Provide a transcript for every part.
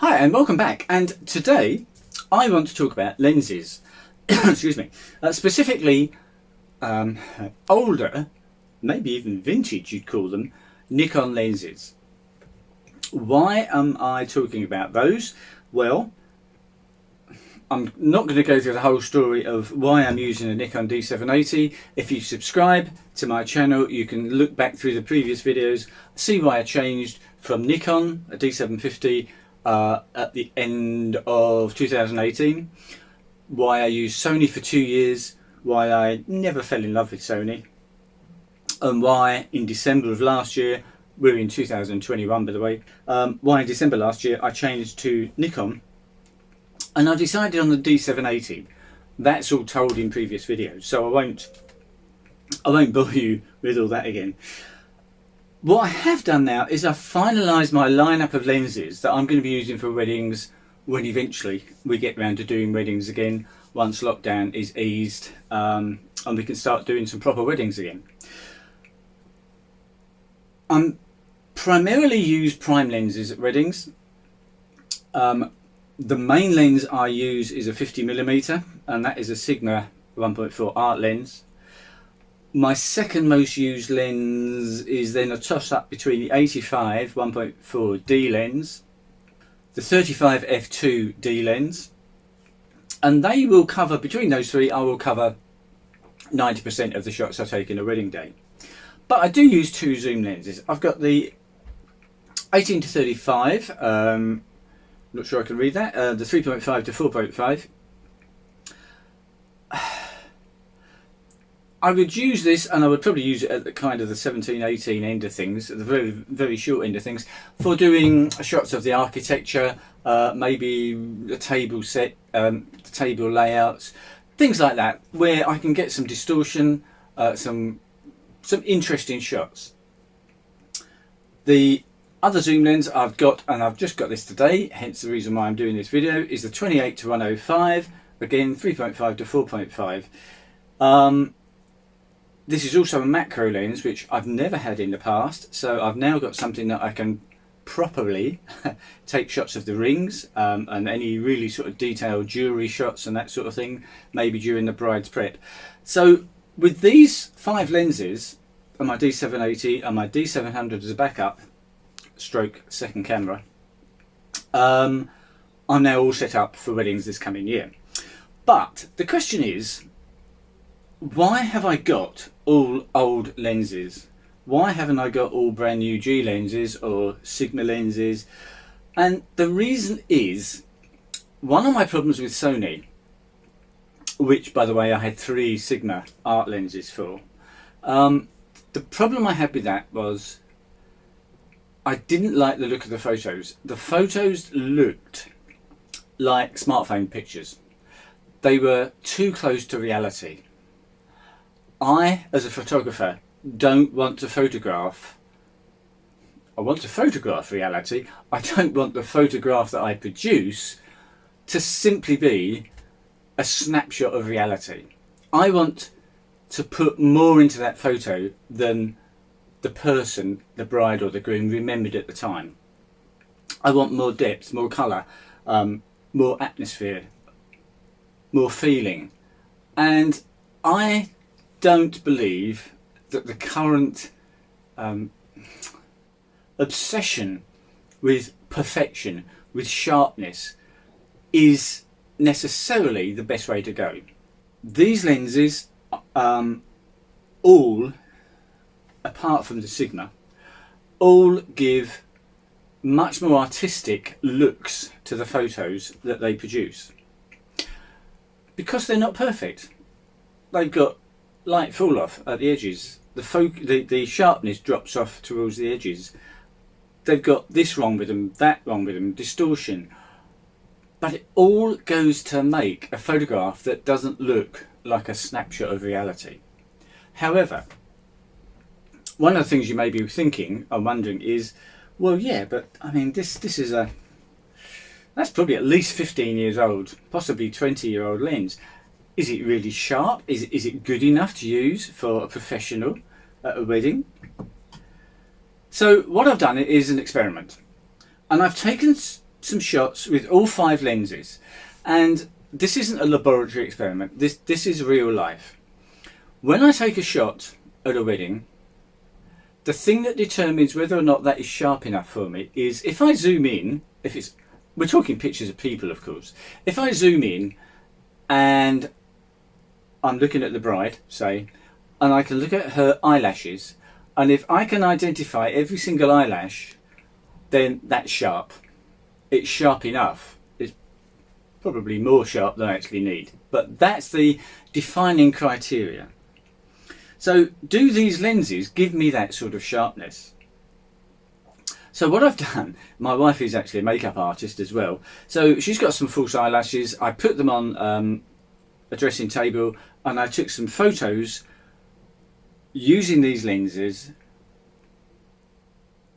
Hi and welcome back, and today I want to talk about lenses. Excuse me. Specifically older, maybe even vintage you'd call them, Nikon lenses. Why am I talking about those? Well, I'm not going to go through the whole story of why I'm using a Nikon D780. If you subscribe to my channel, you can look back through the previous videos, see why I changed from Nikon, a D750, at the end of 2018, why I used Sony for 2 years, why I never fell in love with Sony, and why in December of last year, we're in 2021 by the way, why in December last year I changed to Nikon, and I decided on the D780. That's all told in previous videos, so I won't bore you with all that again. What I have done now is I've finalised my lineup of lenses that I'm going to be using for weddings when eventually we get around to doing weddings again, once lockdown is eased, and we can start doing some proper weddings again. I primarily use prime lenses at weddings. The main lens I use is a 50mm, and that is a Sigma 1.4 art lens. My second most used lens is then a toss up between the 85 1.4 D lens, the 35 f2 D lens, and they will cover, between those three, I will cover 90% of the shots I take in a wedding day. But I do use two zoom lenses. I've got the 18 to 35, not sure I can read that, the 3.5 to 4.5. I would use this, and I would probably use it at the kind of the 17-18 end of things, at the very, very short end of things, for doing shots of the architecture, maybe the table set, the table layouts, things like that, where I can get some distortion, some interesting shots. The other zoom lens I've got, and I've just got this today, hence the reason why I'm doing this video, is the 28 to 105, again 3.5 to 4.5. This is also a macro lens, which I've never had in the past, so I've now got something that I can properly take shots of the rings, and any really sort of detailed jewellery shots and that sort of thing, maybe during the bride's prep. So with these 5 lenses, and my D780 and my D700 as a backup, stroke second camera, I'm now all set up for weddings this coming year. But the question is, why have I got all old lenses? Why haven't I got all brand new G lenses or Sigma lenses? And the reason is, one of my problems with Sony, which by the way I had 3 Sigma art lenses for, the problem I had with that was I didn't like the look of the photos. The photos looked like smartphone pictures. They were too close to reality. I, as a photographer, don't want to photograph. I want to photograph reality. I don't want the photograph that I produce to simply be a snapshot of reality. I want to put more into that photo than the person, the bride or the groom, remembered at the time. I want more depth, more colour, more atmosphere, more feeling. And I don't believe that the current obsession with perfection, with sharpness, is necessarily the best way to go. These lenses, all, apart from the Sigma, all give much more artistic looks to the photos that they produce. Because they're not perfect. They've got light fall off at the edges. The sharpness drops off towards the edges. They've got this wrong with them, that wrong with them, distortion. But it all goes to make a photograph that doesn't look like a snapshot of reality. However, one of the things you may be thinking and wondering is, well, yeah, but I mean, this is that's probably at least 15 years old, possibly 20-year-old lens. Is it really sharp? Is it good enough to use for a professional at a wedding? So what I've done is an experiment, and I've taken some shots with all 5 lenses, and this isn't a laboratory experiment. This is real life. When I take a shot at a wedding, the thing that determines whether or not that is sharp enough for me is if I zoom in. We're talking pictures of people, of course. If I zoom in and I'm looking at the bride, say, and I can look at her eyelashes, and if I can identify every single eyelash, then that's sharp. It's sharp enough. It's probably more sharp than I actually need, but that's the defining criteria. So do these lenses give me that sort of sharpness? So what I've done, my wife is actually a makeup artist as well, so she's got some false eyelashes. I put them on a dressing table, and I took some photos using these lenses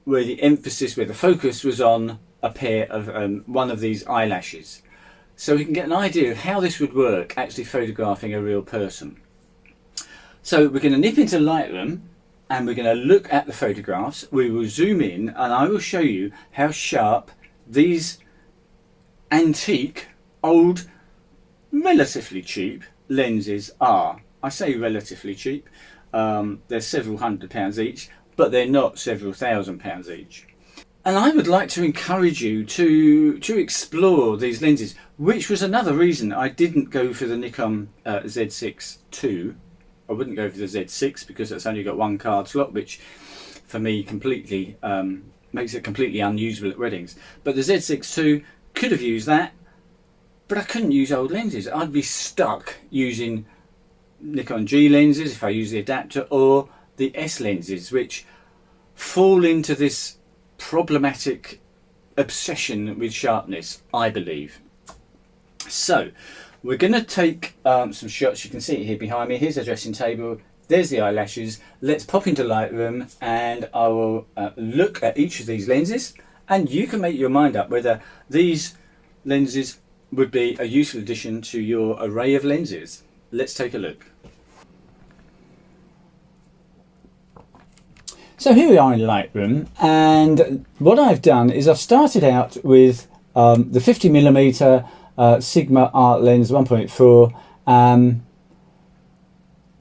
where the focus was on a pair of one of these eyelashes, so we can get an idea of how this would work actually photographing a real person. So we're going to nip into Lightroom and we're going to look at the photographs. We will zoom in and I will show you how sharp these antique, old, relatively cheap lenses are. I say relatively cheap. They're several £100 each, but they're not several £1,000 each. And I would like to encourage you to explore these lenses, which was another reason I didn't go for the Nikon Z6 II. I wouldn't go for the Z6 because it's only got 1 card slot, which for me completely makes it completely unusable at weddings. But the Z6 II could have used that, but I couldn't use old lenses. I'd be stuck using Nikon G lenses if I use the adapter, or the S lenses, which fall into this problematic obsession with sharpness, I believe. So we're going to take some shots. You can see it here behind me. Here's the dressing table. There's the eyelashes. Let's pop into Lightroom and I will look at each of these lenses, and you can make your mind up whether these lenses would be a useful addition to your array of lenses. Let's take a look. So here we are in Lightroom, and what I've done is I've started out with the 50mm Sigma art lens 1.4,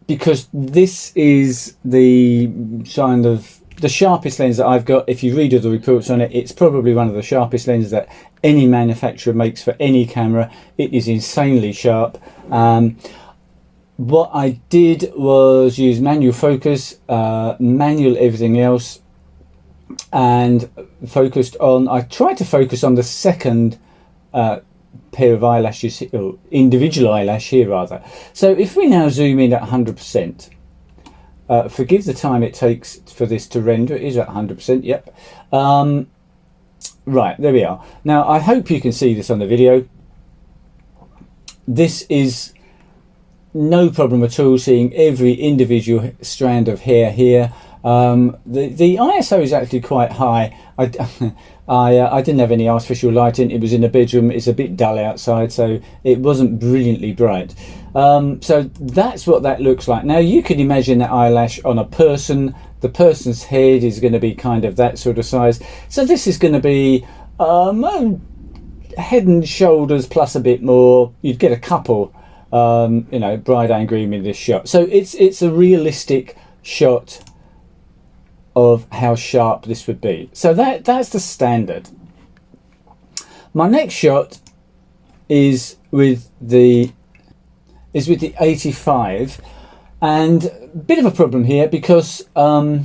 because this is the kind of the sharpest lens that I've got. If you read all the reports on it, it's probably one of the sharpest lenses that any manufacturer makes for any camera. It is insanely sharp. What I did was use manual focus, manual everything else, and focused on, I tried to focus on the second pair of eyelashes, or individual eyelash here rather. So if we now zoom in at 100%, forgive the time it takes for this to render, it is at 100%, yep. Right, there we are. Now I hope you can see this on the video. This is no problem at all seeing every individual strand of hair here. The ISO is actually quite high. I didn't have any artificial lighting. It was in a bedroom. It's a bit dull outside, so it wasn't brilliantly bright. So that's what that looks like. Now you can imagine that eyelash on a person. The person's head is going to be kind of that sort of size. So this is going to be head and shoulders plus a bit more. You'd get a couple, you know, bride and groom in this shot. So it's a realistic shot of how sharp this would be. So that's the standard. My next shot is with the 85, and a bit of a problem here because I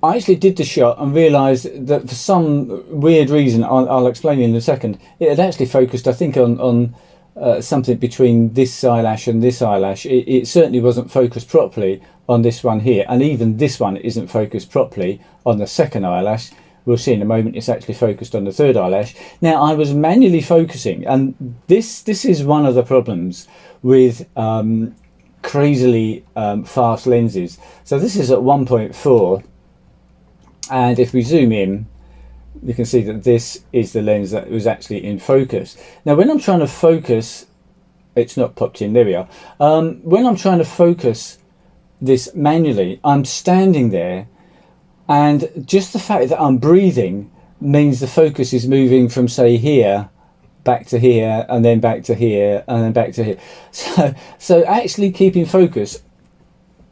actually did the shot and realised that for some weird reason, I'll explain in a second, it had actually focused, I think, on something between this eyelash and this eyelash. It certainly wasn't focused properly on this one here, and even this one isn't focused properly on the second eyelash. We'll see in a moment it's actually focused on the third eyelash. Now I was manually focusing, and this is one of the problems with crazily fast lenses. So this is at 1.4, and if we zoom in, you can see that this is the lens that was actually in focus. Now when I'm trying to focus, it's not popped in, there we are. When I'm trying to focus this manually, I'm standing there, and just the fact that I'm breathing means the focus is moving from, say, here back to here, and then back to here, and then back to here. So actually keeping focus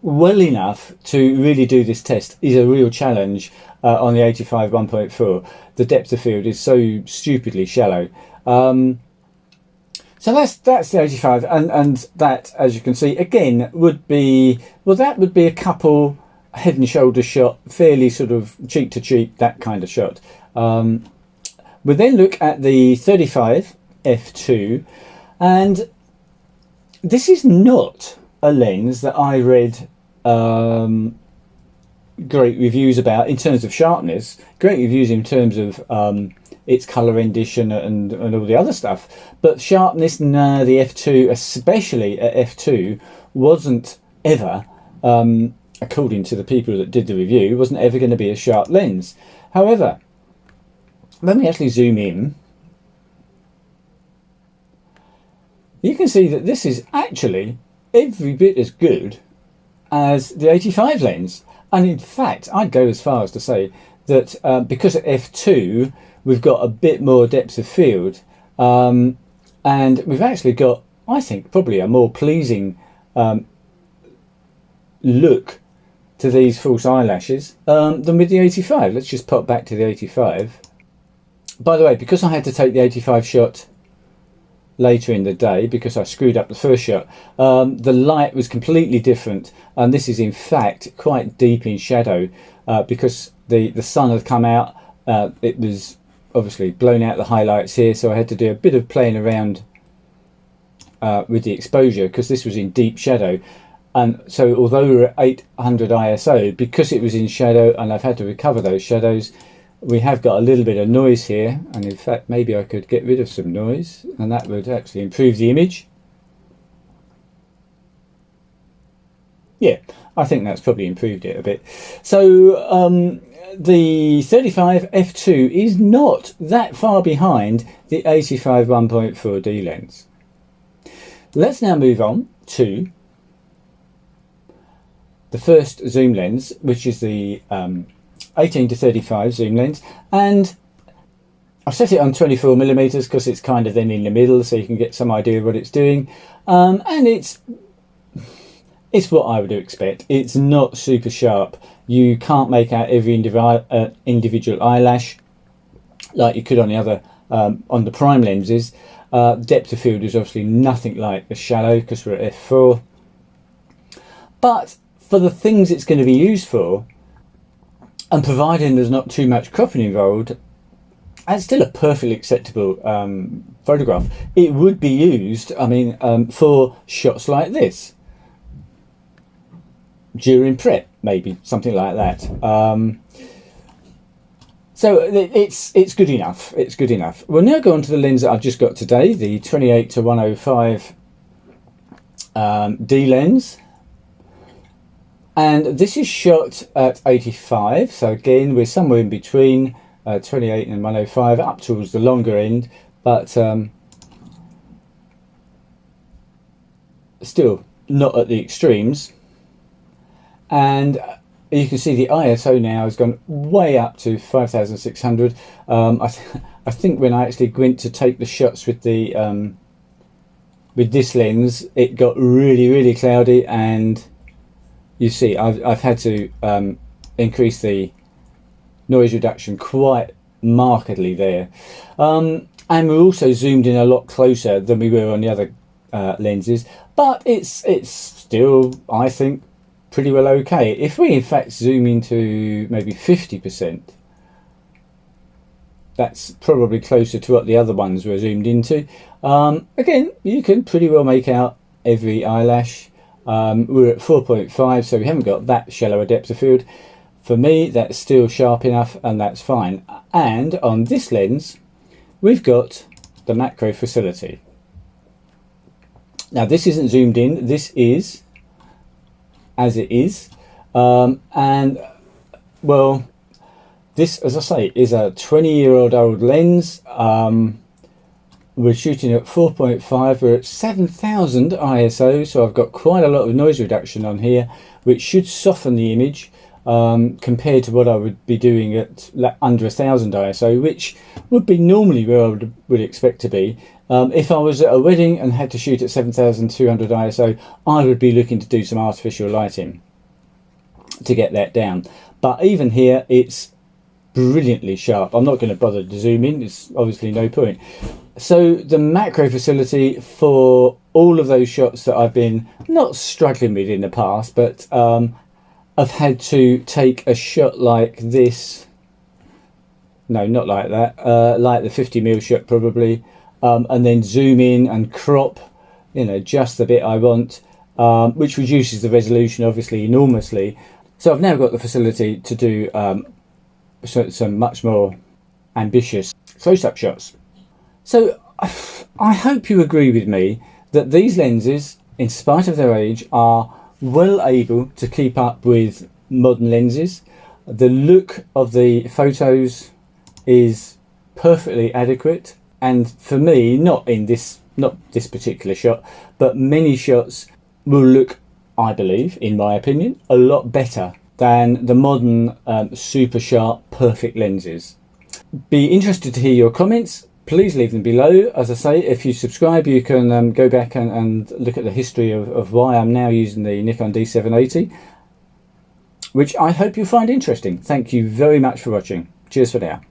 well enough to really do this test is a real challenge on the 85 1.4. The depth of field is so stupidly shallow. So that's the 85, and that, as you can see, again would be, well, that would be a couple head and shoulder shot, fairly sort of cheek to cheek, that kind of shot. We then look at the 35 f2, and this is not a lens that I read great reviews about in terms of sharpness, great reviews in terms of its colour rendition and all the other stuff, but sharpness, no, the f2, especially at f2, wasn't ever, according to the people that did the review, wasn't ever going to be a sharp lens. However, when we actually zoom in, you can see that this is actually every bit as good as the 85 lens. And in fact, I'd go as far as to say that because at f2 we've got a bit more depth of field, and we've actually got, I think, probably a more pleasing look to these false eyelashes than with the 85. Let's just pop back to the 85. By the way, because I had to take the 85 shot later in the day because I screwed up the first shot, the light was completely different, and this is in fact quite deep in shadow because the sun had come out. It was obviously blown out the highlights here, so I had to do a bit of playing around with the exposure because this was in deep shadow. And so although we were at 800 ISO, because it was in shadow and I've had to recover those shadows, we have got a little bit of noise here, and in fact maybe I could get rid of some noise and that would actually improve the image. Yeah, I think that's probably improved it a bit. So the 35 f2 is not that far behind the 85 1.4D lens. Let's now move on to the first zoom lens, which is the 18 to 35 zoom lens, and I've set it on 24mm because it's kind of then in the middle, so you can get some idea of what it's doing, and it's what I would expect. It's not super sharp. You can't make out every individual eyelash like you could on the other on the prime lenses. Depth of field is obviously nothing like the shallow because we're at f4, but for the things it's going to be used for, and providing there's not too much cropping involved, it's still a perfectly acceptable photograph. It would be used, I mean, for shots like this during prep, maybe something like that. So it's good enough. It's good enough. We'll now go on to the lens that I've just got today, the 28 to 105 D lens. And this is shot at 85, so again we're somewhere in between 28 and 105, up towards the longer end, but still not at the extremes. And you can see the ISO now has gone way up to 5600. I think when I actually went to take the shots with the with this lens, it got really cloudy, and you see I've had to increase the noise reduction quite markedly there, and we're also zoomed in a lot closer than we were on the other lenses, but it's still, I think, pretty well okay. If we in fact zoom into maybe 50%, that's probably closer to what the other ones were zoomed into. Again, you can pretty well make out every eyelash. We're at 4.5, so we haven't got that shallow a depth of field. For me, that's still sharp enough, and that's fine. And on this lens, we've got the macro facility. Now, this isn't zoomed in. This is as it is. And, well, this, as I say, is a 20-year-old lens. We're shooting at 4.5, we're at 7000 ISO, so I've got quite a lot of noise reduction on here, which should soften the image. compared to what I would be doing at under 1000 ISO, which would be normally where I would expect to be. If I was at a wedding and had to shoot at 7200 ISO, I would be looking to do some artificial lighting to get that down. But even here, it's brilliantly sharp. I'm not going to bother to zoom in, it's obviously no point. So the macro facility for all of those shots that I've been not struggling with in the past, but I've had to take a shot like this, no, not like that, like the 50mm shot probably, and then zoom in and crop, you know, just the bit I want, which reduces the resolution obviously enormously. So I've now got the facility to do some much more ambitious close-up shots. So I hope you agree with me that these lenses, in spite of their age, are well able to keep up with modern lenses. The look of the photos is perfectly adequate, and for me, not this particular shot, but many shots will look, I believe, in my opinion, a lot better than the modern super sharp perfect lenses. Be interested to hear your comments. Please leave them below. As I say, if you subscribe, you can go back and look at the history of why I'm now using the Nikon D780, which I hope you find interesting. Thank you very much for watching. Cheers for now.